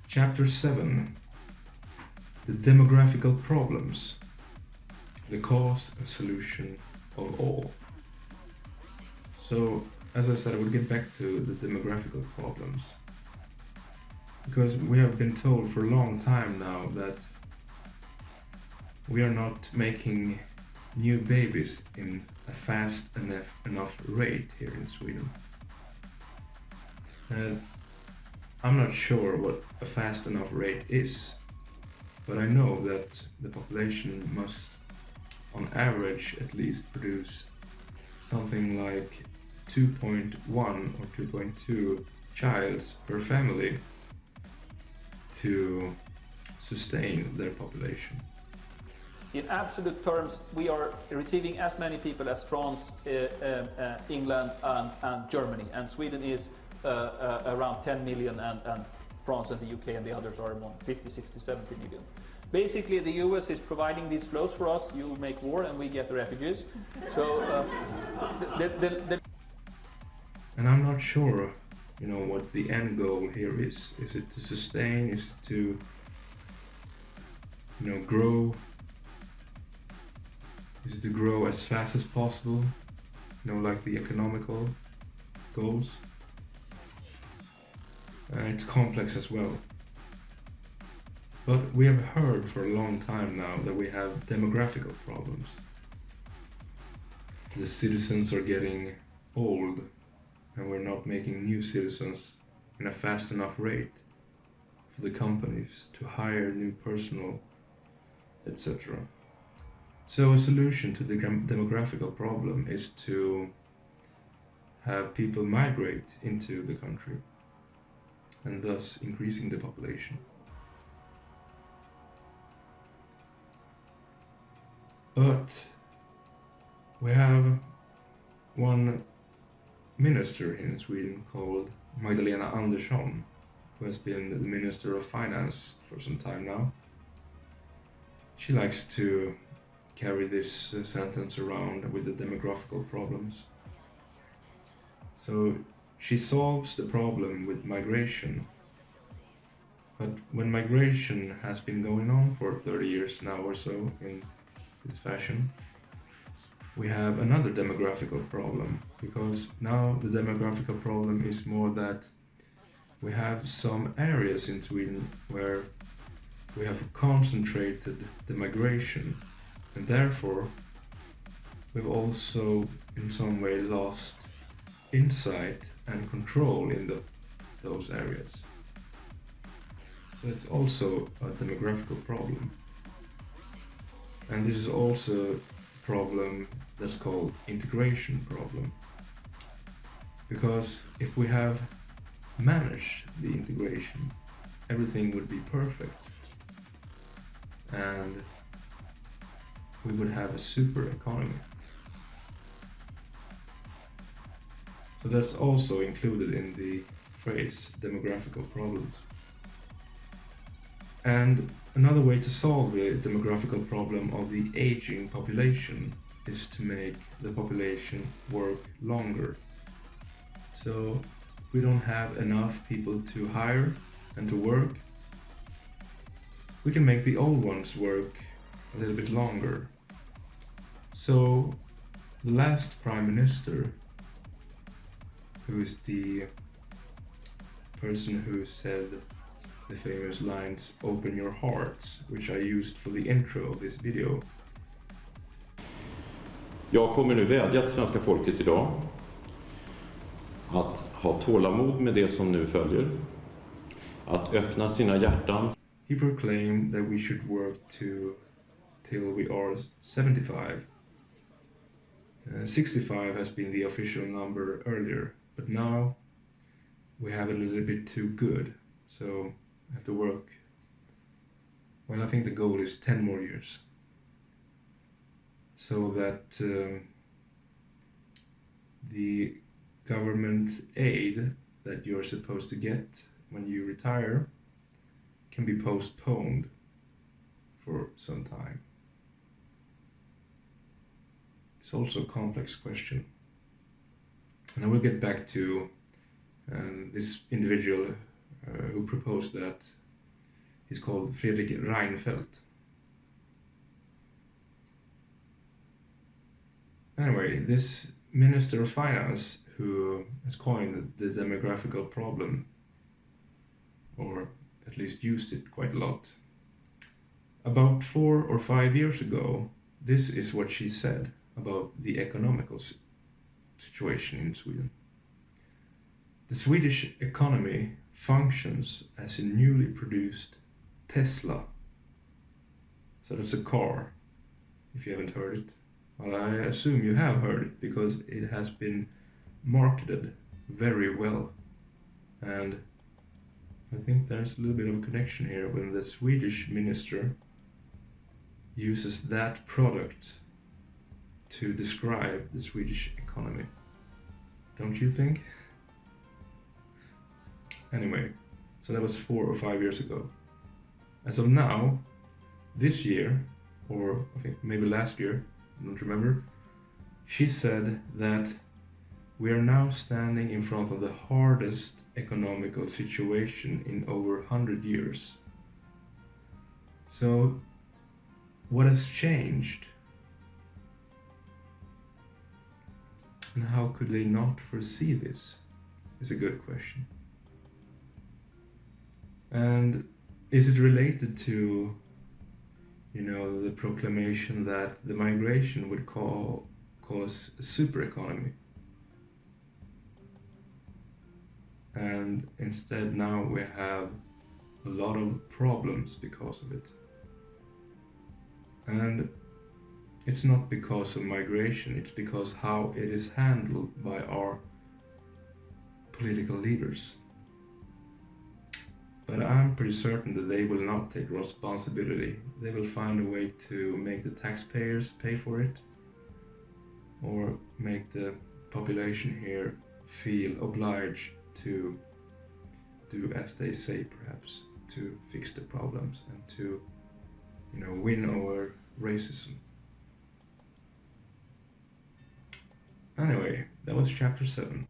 Chapter 7. The Demographical Problems. The Cause and Solution of All. So, as I said, I will get back to the demographical problems. Because we have been told for a long time now that we are not making new babies in a fast enough rate here in Sweden. And I'm not sure what a fast enough rate is, but I know that the population must, on average at least, produce something like 2.1 or 2.2 childs per family to sustain their population. In absolute terms, we are receiving as many people as France, England and Germany, and Sweden is around 10 million, and France and the UK and the others are among 50, 60, 70 million. Basically, the US is providing these flows for us. You make war and we get the refugees. So, And I'm not sure, what the end goal here is. Is it to sustain? Is it to, grow? Is it to grow as fast as possible? Like the economical goals? It's complex as well. But we have heard for a long time now that we have demographical problems. The citizens are getting old, and we're not making new citizens in a fast enough rate for the companies to hire new personnel, etc. So a solution to the demographical problem is to have people migrate into the country, and thus increasing the population. But we have one minister in Sweden called Magdalena Andersson, who has been the Minister of Finance for some time now. She likes to carry this sentence around with the demographical problems. So she solves the problem with migration. But when migration has been going on for 30 years now or so in this fashion, we have another demographical problem, because now the demographical problem is more that we have some areas in Sweden where we have concentrated the migration, and therefore we've also in some way lost insight and control in those areas. So it's also a demographical problem. And this is also a problem that's called integration problem. Because if we have managed the integration, everything would be perfect. And we would have a super economy. So that's also included in the phrase demographical problems. And another way to solve the demographical problem of the aging population is to make the population work longer. So if we don't have enough people to hire and to work, we can make the old ones work a little bit longer. So the last Prime Minister, who is the person who said the famous lines, "Open your hearts," which I used for the intro of this video. Jag kommer nu vädja till svenska folket idag att ha tålamod med det som nu följer, att öppna sina hjärtan. He proclaimed that we should work till we are 75. 65 has been the official number earlier, but now we have a little bit too good, so we have to work. Well, I think the goal is 10 more years, so that the government aid that you're supposed to get when you retire can be postponed for some time. It's also a complex question. And I will get back to this individual who proposed that He's called Fredrik Reinfeldt. Anyway, this Minister of Finance, who has coined the demographical problem, or at least used it quite a lot, about 4 or 5 years ago, this is what she said about the economical situation in Sweden. The Swedish economy functions as a newly produced Tesla. So that's a car, if you haven't heard it. Well, I assume you have heard it, because it has been marketed very well. And I think there's a little bit of a connection here when the Swedish minister uses that product to describe the Swedish economy. Don't you think? Anyway, so that was 4 or 5 years ago. As of now, this year, or I think maybe last year, I don't remember, she said that we are now standing in front of the hardest economical situation in over 100 years. So, what has changed? And how could they not foresee this? Is a good question. And is it related to, the proclamation that the migration would cause a super economy? And instead now we have a lot of problems because of it. And it's not because of migration, it's because how it is handled by our political leaders. But I'm pretty certain that they will not take responsibility. They will find a way to make the taxpayers pay for it, or make the population here feel obliged to do as they say, perhaps, to fix the problems and to, win over racism. Anyway, that was chapter 7.